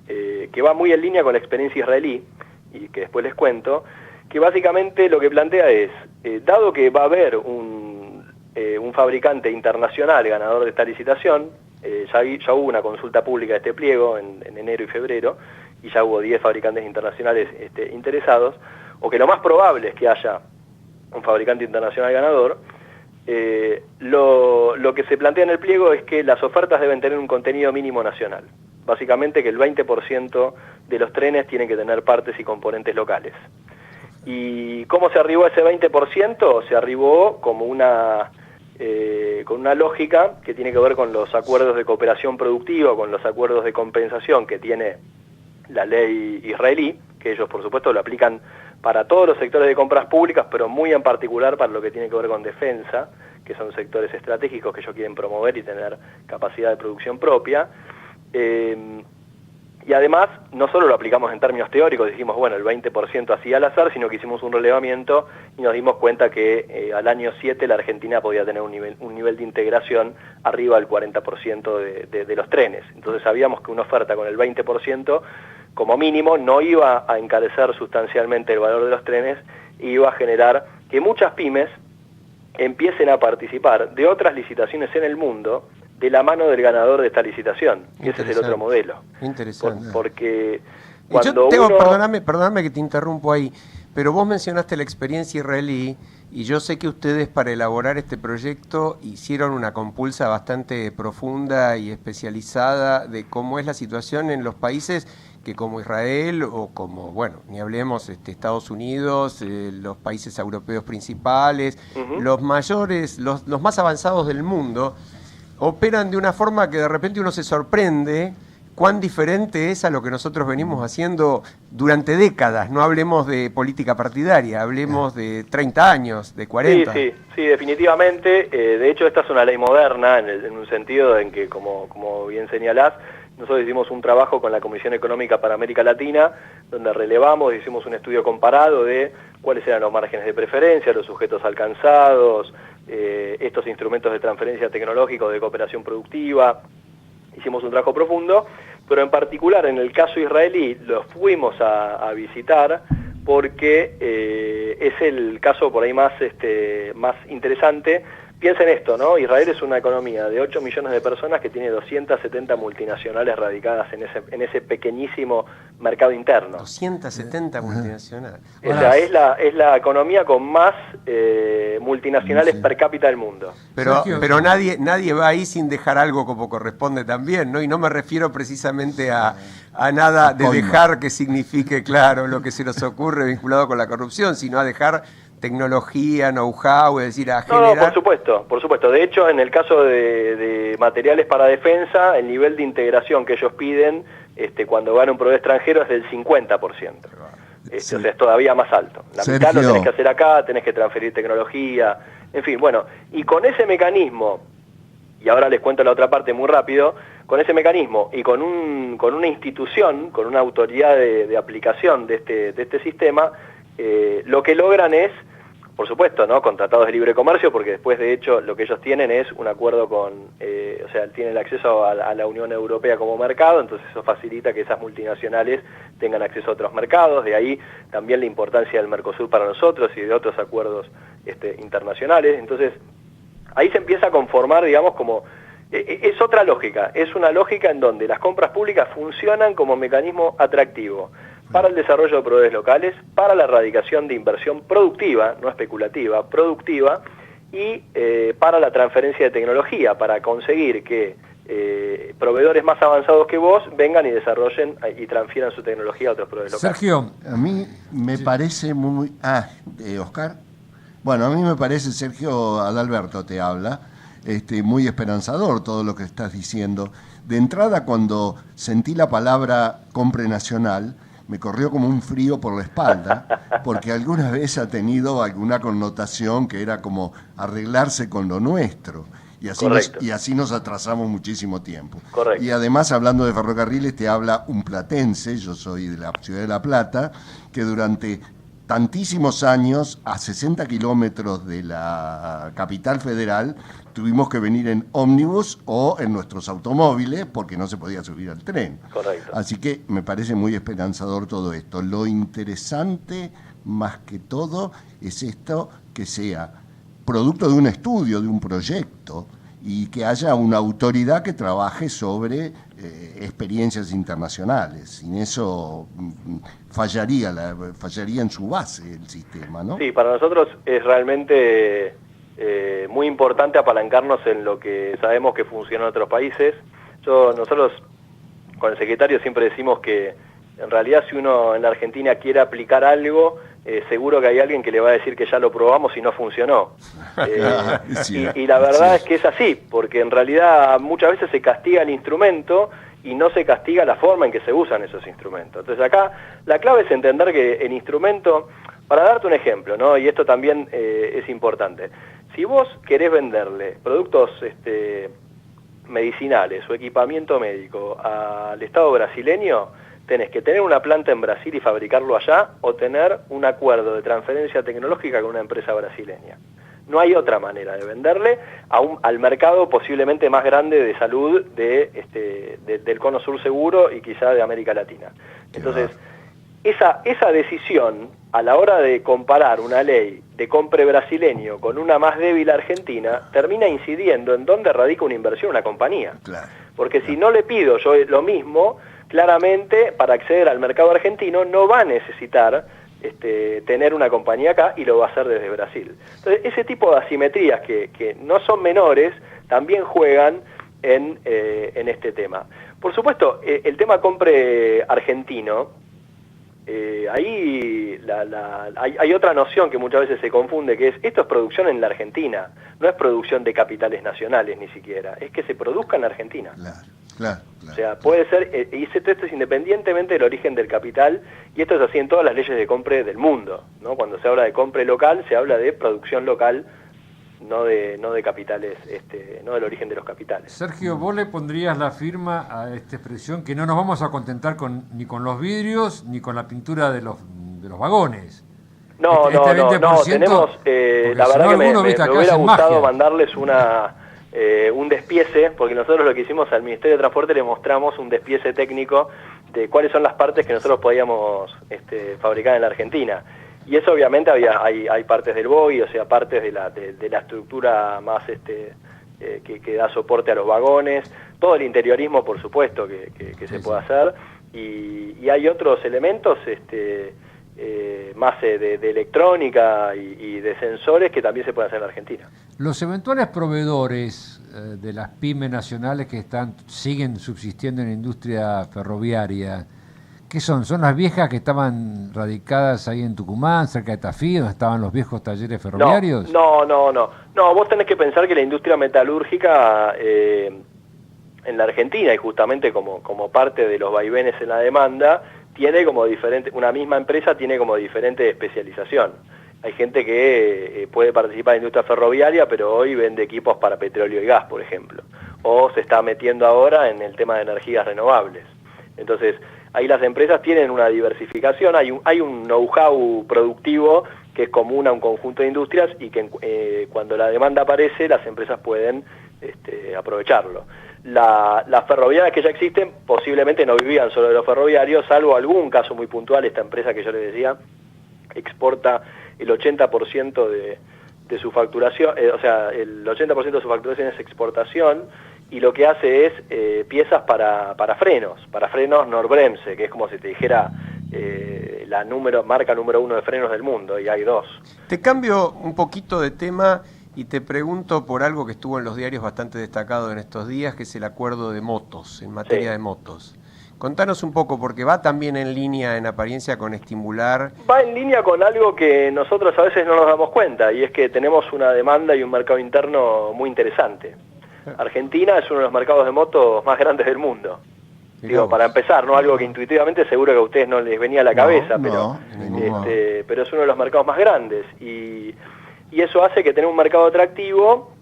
que va muy en línea con la experiencia israelí, y que después les cuento, que básicamente lo que plantea es, dado que va a haber un fabricante internacional ganador de esta licitación, ya hubo una consulta pública de este pliego en enero y febrero, y ya hubo 10 fabricantes internacionales interesados, o que lo más probable es que haya un fabricante internacional ganador. Lo que se plantea en el pliego es que las ofertas deben tener un contenido mínimo nacional. Básicamente que el 20% de los trenes tienen que tener partes y componentes locales. ¿Y cómo se arribó a ese 20%? Se arribó como con una lógica que tiene que ver con los acuerdos de cooperación productiva, con los acuerdos de compensación que tiene la ley israelí, que ellos por supuesto lo aplican para todos los sectores de compras públicas, pero muy en particular para lo que tiene que ver con defensa, que son sectores estratégicos que ellos quieren promover y tener capacidad de producción propia. Y además, no solo lo aplicamos en términos teóricos, dijimos, bueno, el 20% así al azar, sino que hicimos un relevamiento y nos dimos cuenta que al año 7 la Argentina podía tener un nivel de integración arriba del 40% de los trenes. Entonces sabíamos que una oferta con el 20% como mínimo no iba a encarecer sustancialmente el valor de los trenes y iba a generar que muchas pymes empiecen a participar de otras licitaciones en el mundo de la mano del ganador de esta licitación. Ese es el otro modelo. Interesante. Porque cuando perdóname que te interrumpo ahí, pero vos mencionaste la experiencia israelí y yo sé que ustedes para elaborar este proyecto hicieron una compulsa bastante profunda y especializada de cómo es la situación en los países que como Israel o como, bueno, ni hablemos Estados Unidos, los países europeos principales, los mayores, los más avanzados del mundo, operan de una forma que de repente uno se sorprende cuán diferente es a lo que nosotros venimos haciendo durante décadas. No hablemos de política partidaria, hablemos de 30 años, de 40. Sí, definitivamente. De hecho, esta es una ley moderna en un sentido en que, como bien señalás, nosotros hicimos un trabajo con la Comisión Económica para América Latina, donde relevamos, hicimos un estudio comparado de cuáles eran los márgenes de preferencia, los sujetos alcanzados, estos instrumentos de transferencia tecnológica o de cooperación productiva. Hicimos un trabajo profundo, pero en particular en el caso israelí lo fuimos a visitar porque es el caso por ahí más interesante. Piensen esto, ¿no? Israel es una economía de 8 millones de personas que tiene 270 multinacionales radicadas en ese pequeñísimo mercado interno. 270 multinacionales. O sea, es la economía con más multinacionales per cápita del mundo. Pero nadie va ahí sin dejar algo como corresponde también, ¿no? Y no me refiero precisamente a nada de dejar que signifique, claro, lo que se nos ocurre vinculado con la corrupción, sino a dejar tecnología, know-how, es decir, a generar... No, por supuesto. De hecho, en el caso de materiales para defensa, el nivel de integración que ellos piden cuando gana un proveedor extranjero es del 50%. Sí. O sea, es todavía más alto. La Sergio. mitad lo tenés que hacer acá, tenés que transferir tecnología, en fin, bueno, y con ese mecanismo, y ahora les cuento la otra parte muy rápido, con ese mecanismo y con una institución, con una autoridad de aplicación de este sistema, lo que logran es, por supuesto, ¿no?, con tratados de libre comercio, porque después, de hecho, lo que ellos tienen es un acuerdo con, o sea, tienen acceso a la Unión Europea como mercado, entonces eso facilita que esas multinacionales tengan acceso a otros mercados, de ahí también la importancia del Mercosur para nosotros y de otros acuerdos internacionales. Entonces, ahí se empieza a conformar, digamos, como... Es otra lógica, es una lógica en donde las compras públicas funcionan como mecanismo atractivo para el desarrollo de proveedores locales, para la erradicación de inversión productiva, no especulativa, productiva, y para la transferencia de tecnología, para conseguir que proveedores más avanzados que vos vengan y desarrollen y transfieran su tecnología a otros proveedores locales. Sergio. A mí me parece muy... Oscar. Bueno, a mí me parece, Sergio, Adalberto te habla, muy esperanzador todo lo que estás diciendo. De entrada, cuando sentí la palabra compra nacional, me corrió como un frío por la espalda, porque alguna vez ha tenido alguna connotación que era como arreglarse con lo nuestro. Y así nos atrasamos muchísimo tiempo. Correcto. Y además, hablando de ferrocarriles, te habla un platense, yo soy de la ciudad de La Plata, que durante tantísimos años, a 60 kilómetros de la capital federal, tuvimos que venir en ómnibus o en nuestros automóviles porque no se podía subir al tren. Correcto. Así que me parece muy esperanzador todo esto. Lo interesante, más que todo, es esto, que sea producto de un estudio, de un proyecto, y que haya una autoridad que trabaje sobre experiencias internacionales. Sin eso fallaría en su base el sistema, ¿no? Sí, para nosotros es realmente muy importante apalancarnos en lo que sabemos que funciona en otros países. Nosotros con el secretario siempre decimos que en realidad si uno en la Argentina quiere aplicar algo, seguro que hay alguien que le va a decir que ya lo probamos y no funcionó. Y la verdad es que es así, porque en realidad muchas veces se castiga el instrumento y no se castiga la forma en que se usan esos instrumentos. Entonces acá la clave es entender que el instrumento, para darte un ejemplo, ¿no?, y esto también es importante, si vos querés venderle productos medicinales o equipamiento médico al Estado brasileño, tenés que tener una planta en Brasil y fabricarlo allá, o tener un acuerdo de transferencia tecnológica con una empresa brasileña. No hay otra manera de venderle al mercado posiblemente más grande de salud del Cono Sur seguro y quizá de América Latina. Entonces, esa decisión, a la hora de comparar una ley de compre brasileño con una más débil argentina, termina incidiendo en dónde radica una inversión una compañía. Claro. Porque si no le pido yo lo mismo, claramente para acceder al mercado argentino no va a necesitar tener una compañía acá, y lo va a hacer desde Brasil. Entonces, ese tipo de asimetrías que no son menores también juegan en este tema. Por supuesto, el tema compre argentino, ahí hay otra noción que muchas veces se confunde, que es, esto es producción en la Argentina, no es producción de capitales nacionales ni siquiera, es que se produzca en la Argentina. Claro. O sea, puede ser, y esto es independientemente del origen del capital, y esto es así en todas las leyes de compra del mundo, ¿no? Cuando se habla de compra local, se habla de producción local, no de capitales, no del origen de los capitales. Sergio, vos le pondrías la firma a esta expresión que no nos vamos a contentar ni con los vidrios ni con la pintura de los vagones. No, tenemos, la verdad que me hubiera gustado mandarles un despiece, porque nosotros lo que hicimos al Ministerio de Transporte, le mostramos un despiece técnico de cuáles son las partes que nosotros podíamos fabricar en la Argentina. Y eso obviamente hay partes del bogie, o sea, partes de la estructura más que da soporte a los vagones, todo el interiorismo, por supuesto, que se puede hacer, y hay otros elementos más de electrónica y de sensores que también se pueden hacer en la Argentina. Los eventuales proveedores de las pymes nacionales que siguen subsistiendo en la industria ferroviaria, ¿qué son? ¿Son las viejas que estaban radicadas ahí en Tucumán, cerca de Tafí, donde estaban los viejos talleres ferroviarios? No, vos tenés que pensar que la industria metalúrgica en la Argentina, y justamente como parte de los vaivenes en la demanda, tiene como una misma empresa tiene como diferente especialización. Hay gente que puede participar en la industria ferroviaria, pero hoy vende equipos para petróleo y gas, por ejemplo. O se está metiendo ahora en el tema de energías renovables. Entonces, ahí las empresas tienen una diversificación, hay un know-how productivo que es común a un conjunto de industrias y que cuando la demanda aparece, las empresas pueden aprovecharlo. Las ferroviarias que ya existen posiblemente no vivían solo de los ferroviarios, salvo algún caso muy puntual. Esta empresa que yo les decía exporta el 80% de su facturación, el 80% de su facturación es exportación, y lo que hace es piezas para frenos Nordbremse, que es como si te dijera la marca número 1 de frenos del mundo, y hay 2. Te cambio un poquito de tema y te pregunto por algo que estuvo en los diarios bastante destacado en estos días, que es el acuerdo de motos, en materia de motos. Contanos un poco, porque va también en línea, en apariencia, con estimular... Va en línea con algo que nosotros a veces no nos damos cuenta, y es que tenemos una demanda y un mercado interno muy interesante. Argentina es uno de los mercados de motos más grandes del mundo. Digo, para empezar, no algo que intuitivamente seguro que a ustedes no les venía a la cabeza, pero es uno de los mercados más grandes, y eso hace que tener un mercado atractivo,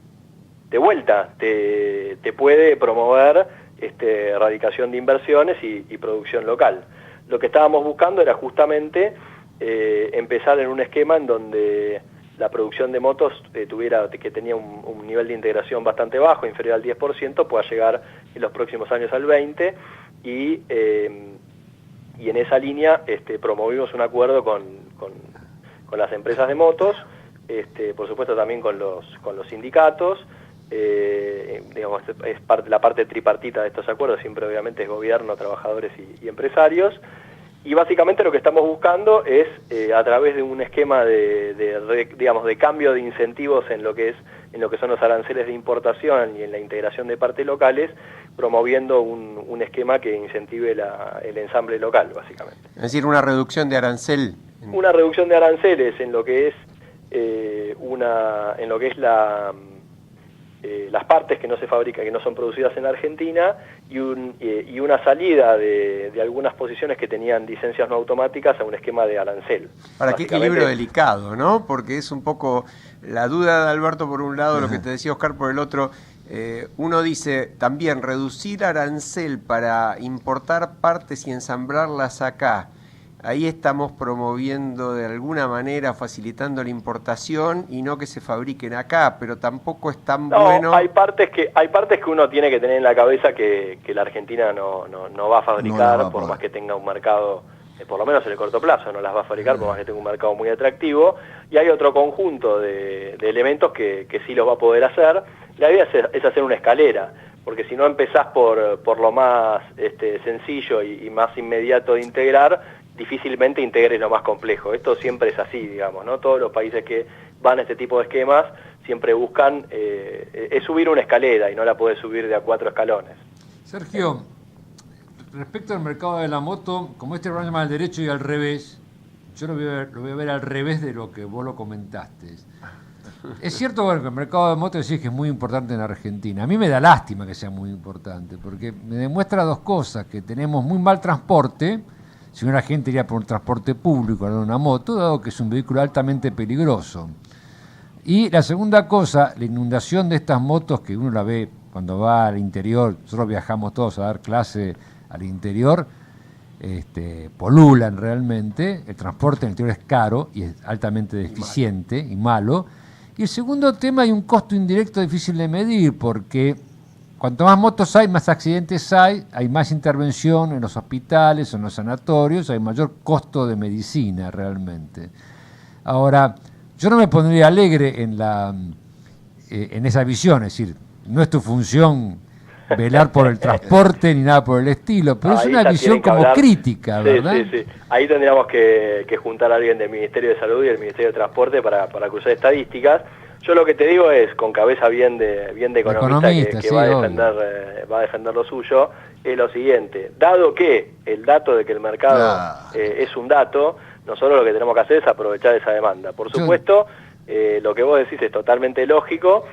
de vuelta, te puede promover erradicación de inversiones y producción local. Lo que estábamos buscando era justamente empezar en un esquema en donde la producción de motos que tenía un nivel de integración bastante bajo, inferior al 10%, pueda llegar en los próximos años al 20%, y en esa línea promovimos un acuerdo con las empresas de motos, por supuesto también con los sindicatos. Digamos, es la parte tripartita de estos acuerdos, siempre obviamente es gobierno, trabajadores y empresarios, y básicamente lo que estamos buscando es a través de un esquema de cambio de incentivos en lo que son los aranceles de importación y en la integración de partes locales, promoviendo un esquema que incentive el ensamble local, básicamente. Es decir, una reducción de arancel. Una reducción de aranceles en lo que es las partes que no se fabrican, que no son producidas en Argentina, y una salida de algunas posiciones que tenían licencias no automáticas a un esquema de arancel. Para qué equilibrio delicado, ¿no? Porque es un poco la duda de Alberto por un lado, lo que te decía Oscar por el otro. Uno dice también reducir arancel para importar partes y ensamblarlas acá. Ahí estamos promoviendo de alguna manera, facilitando la importación y no que se fabriquen acá, pero tampoco es tan bueno. Hay partes que uno tiene que tener en la cabeza que la Argentina no va a fabricar, por más que tenga un mercado, por lo menos en el corto plazo, no las va a fabricar por más que tenga un mercado muy atractivo, y hay otro conjunto de elementos que sí los va a poder hacer. La idea es hacer una escalera, porque si no empezás por lo más sencillo y más inmediato de integrar, difícilmente integres lo más complejo. Esto siempre es así, digamos, ¿no? Todos los países que van a este tipo de esquemas siempre buscan es subir una escalera y no la podés subir de a 4 escalones. Sergio, respecto al mercado de la moto, como este programa al derecho y al revés, yo lo voy a ver al revés de lo que vos lo comentaste. Es cierto, bueno, que el mercado de motos decís que es muy importante en Argentina. A mí me da lástima que sea muy importante, porque me demuestra dos cosas: que tenemos muy mal transporte. Si una gente iría por un transporte público, no una moto, dado que es un vehículo altamente peligroso. Y la segunda cosa, la inundación de estas motos, que uno la ve cuando va al interior, nosotros viajamos todos a dar clase al interior, polulan realmente, el transporte en el interior es caro y es altamente deficiente y malo. Y el segundo tema, hay un costo indirecto difícil de medir, porque cuanto más motos hay, más accidentes hay más intervención en los hospitales, en los sanatorios, hay mayor costo de medicina realmente. Ahora, yo no me pondría alegre en esa visión, es decir, no es tu función velar por el transporte ni nada por el estilo, pero es una visión como crítica, ¿verdad? Sí. Ahí tendríamos que juntar a alguien del Ministerio de Salud y del Ministerio de Transporte para cruzar estadísticas. Yo lo que te digo es, con cabeza bien de economista que va a defender lo suyo, es lo siguiente: dado que el dato de que el mercado es un dato, nosotros lo que tenemos que hacer es aprovechar esa demanda. Por supuesto, lo que vos decís es totalmente lógico.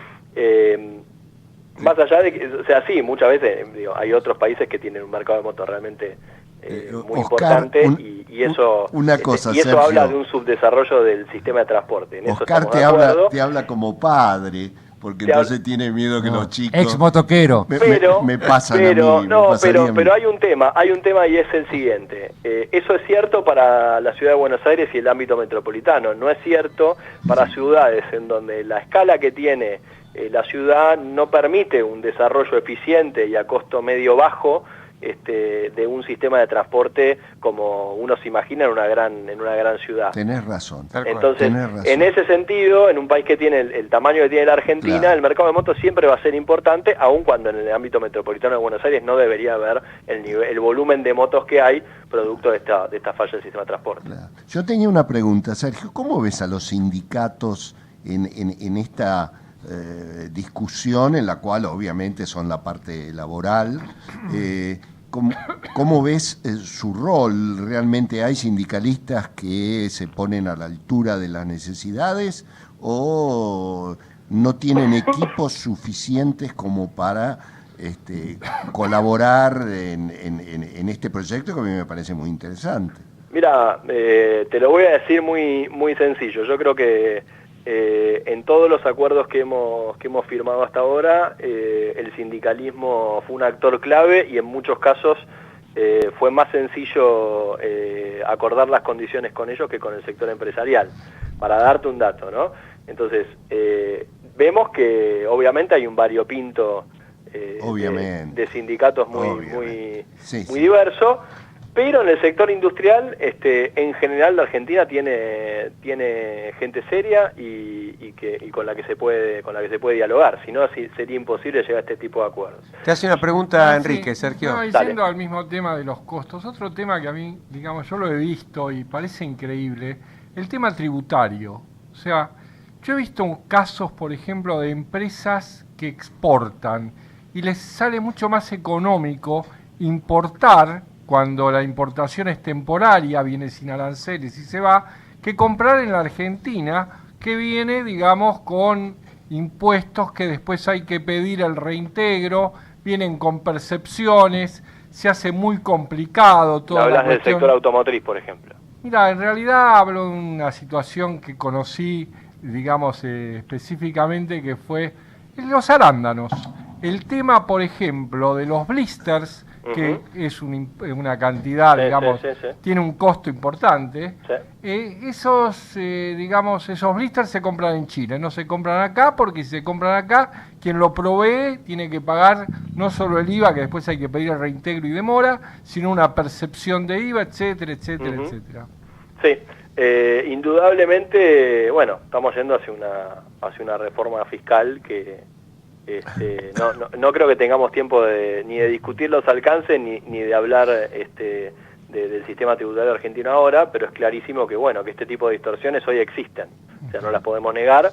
Más allá de que, o sea, sí, muchas veces hay otros países que tienen un mercado de motos realmente muy importante y eso una cosa, y eso Sergio, habla de un subdesarrollo del sistema de transporte. En Oscar eso te habla como padre, porque entonces tiene miedo que los chicos... Ex motoquero. Me pasan a mí. Pero hay un tema y es el siguiente. Eso es cierto para la ciudad de Buenos Aires y el ámbito metropolitano. No es cierto para ciudades en donde la escala que tiene la ciudad no permite un desarrollo eficiente y a costo medio bajo de un sistema de transporte como uno se imagina en una gran ciudad. Tenés razón. Entonces, en ese sentido, en un país que tiene el tamaño que tiene la Argentina, claro, el mercado de motos siempre va a ser importante, aun cuando en el ámbito metropolitano de Buenos Aires no debería haber el volumen de motos que hay producto de esta falla del sistema de transporte. Claro. Yo tenía una pregunta, Sergio, ¿cómo ves a los sindicatos en esta discusión, en la cual obviamente son la parte laboral? ¿Cómo ves su rol? ¿Realmente hay sindicalistas que se ponen a la altura de las necesidades o no tienen equipos suficientes como para colaborar en este proyecto que a mí me parece muy interesante? Mira, te lo voy a decir muy, muy sencillo. Yo creo que en todos los acuerdos que hemos firmado hasta ahora, el sindicalismo fue un actor clave y en muchos casos fue más sencillo acordar las condiciones con ellos que con el sector empresarial, para darte un dato, ¿no? Entonces, vemos que obviamente hay un variopinto de sindicatos muy diverso, pero en el sector industrial, en general la Argentina tiene gente seria y con la que se puede dialogar. Si no, sería imposible llegar a este tipo de acuerdos. Te hace una pregunta, Enrique, Sergio. No, yendo al mismo tema de los costos, otro tema que a mí, digamos, yo lo he visto y parece increíble, el tema tributario. O sea, yo he visto casos, por ejemplo, de empresas que exportan y les sale mucho más económico importar, cuando la importación es temporaria, viene sin aranceles y se va, que comprar en la Argentina, que viene, digamos, con impuestos que después hay que pedir el reintegro, vienen con percepciones, se hace muy complicado toda Hablas la cuestión. del sector automotriz, por ejemplo. Mira, en realidad hablo de una situación que conocí, digamos, específicamente, que fue los arándanos. El tema, por ejemplo, de los blisters, que es una cantidad, digamos, tiene un costo importante. Esos blisters se compran en Chile, no se compran acá, porque si se compran acá, quien lo provee tiene que pagar no solo el IVA, que después hay que pedir el reintegro y demora, sino una percepción de IVA, etcétera, etcétera, etcétera. Sí, indudablemente, bueno, estamos yendo hacia una reforma fiscal que no creo que tengamos tiempo ni de discutir los alcances ni de hablar del sistema tributario argentino ahora, pero es clarísimo que que este tipo de distorsiones hoy existen, o sea, no las podemos negar.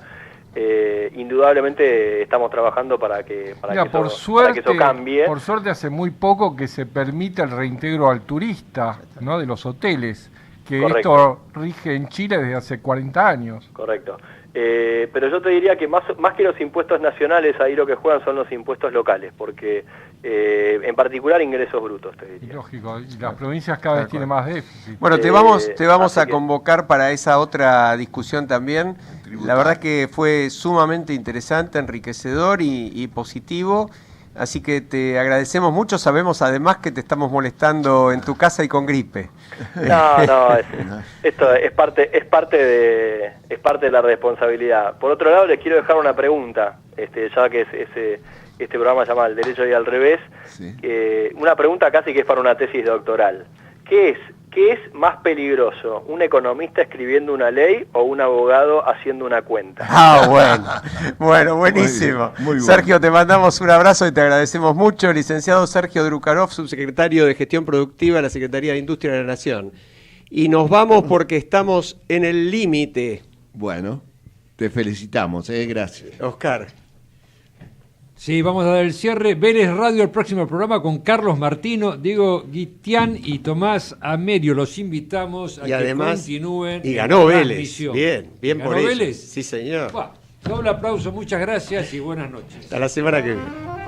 Indudablemente estamos trabajando para que eso cambie. Por suerte hace muy poco que se permite el reintegro al turista, ¿no?, de los hoteles, que Correcto. Esto rige en Chile desde hace 40 años. Correcto. Pero yo te diría que más que los impuestos nacionales, ahí lo que juegan son los impuestos locales, porque en particular ingresos brutos, te diría. Lógico, y las provincias cada vez tienen más déficit. Bueno, te vamos a convocar para esa otra discusión también. La verdad que fue sumamente interesante, enriquecedor y positivo. Así que te agradecemos mucho. Sabemos además que te estamos molestando en tu casa y con gripe. No, esto es parte de la responsabilidad. Por otro lado, les quiero dejar una pregunta, ya que este programa se llama El Derecho y al Revés. Sí. Una pregunta casi que es para una tesis doctoral. ¿Qué es más peligroso, un economista escribiendo una ley o un abogado haciendo una cuenta? Bueno, buenísimo. Muy bueno. Sergio, te mandamos un abrazo y te agradecemos mucho. Licenciado Sergio Drukarov, subsecretario de Gestión Productiva de la Secretaría de Industria de la Nación. Y nos vamos porque estamos en el límite. Bueno, te felicitamos, gracias. Oscar. Sí, vamos a dar el cierre. Vélez Radio, el próximo programa con Carlos Martino, Diego Guitián y Tomás Amerio. Los invitamos a que continúen. Y ganó Vélez. Bien por ellos. ¿Vélez? Sí, señor. Doble aplauso, muchas gracias y buenas noches. Hasta la semana que viene.